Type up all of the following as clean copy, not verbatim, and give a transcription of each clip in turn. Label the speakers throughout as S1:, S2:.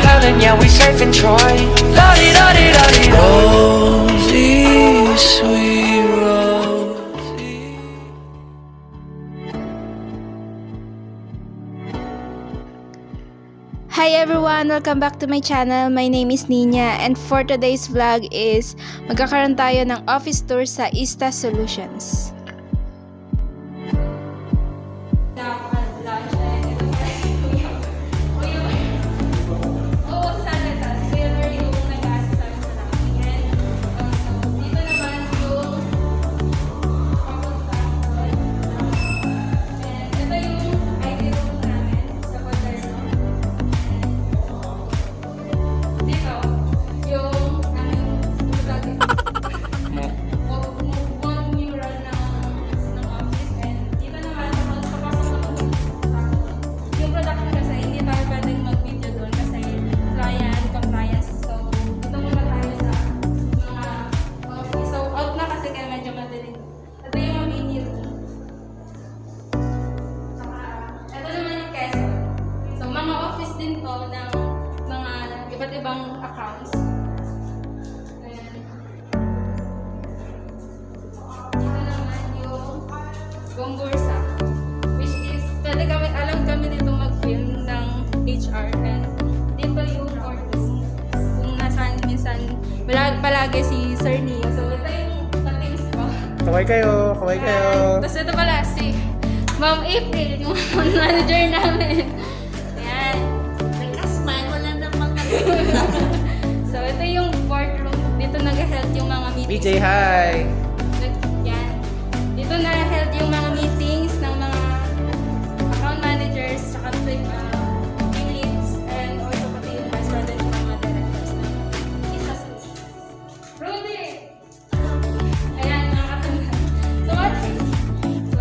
S1: Helen, yeah, we surf in Troy. La-di-da-di-da-di-da. Rosie, sweet Rosie.
S2: Hi everyone! Welcome back to my channel. My name is Nina and for today's vlog is magkakaroon tayo ng office tour sa Ista Solutions. Ibang accounts. Ayan. Ito naman yung GOMBURZA, which is pwede kami, alam kami dito mag-film ng HR, and dito yung courtroom kung nasaan minsan palagi si Sir Neo. So ito yung ka-teams ko.
S3: Kaway kayo, kaway kayo.
S2: Tapos ito pala si Ma'am April, yung manager namin. Ayan. So, ito yung courtroom. Dito nag-held yung mga meetings.
S3: BJ, hi!
S2: Yan. Dito na-held yung mga meetings ng mga account managers, tsaka team leads, and also pati yung vice president ng mga directors ng Ista Solutions. Rudy! Ayan, nakakatanda. So, what? So,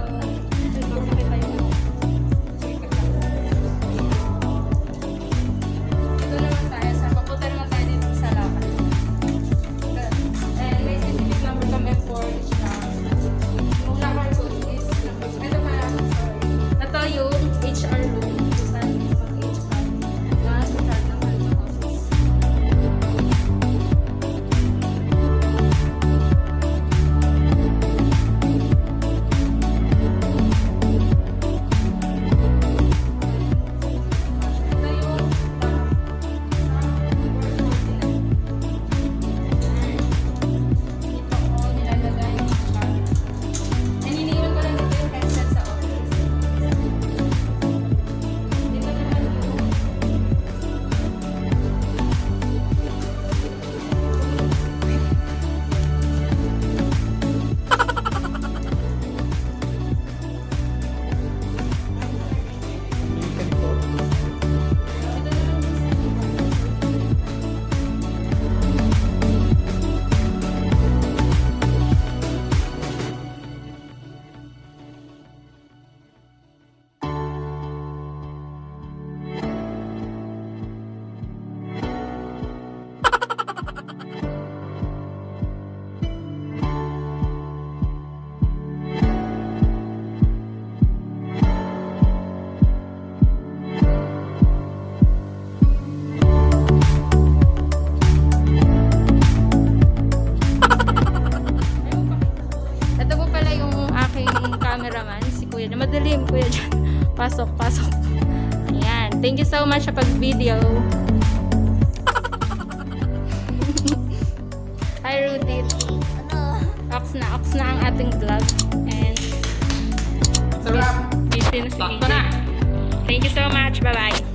S2: magkakita yung cameraman, si Kuya. Madilim, Kuya dyan. Pasok, pasok. Ayan. Thank you so much sa pag-video. Hi, Rudy. Ox na ang ating vlog. And busy na si BJ. Thank you so much. Bye-bye.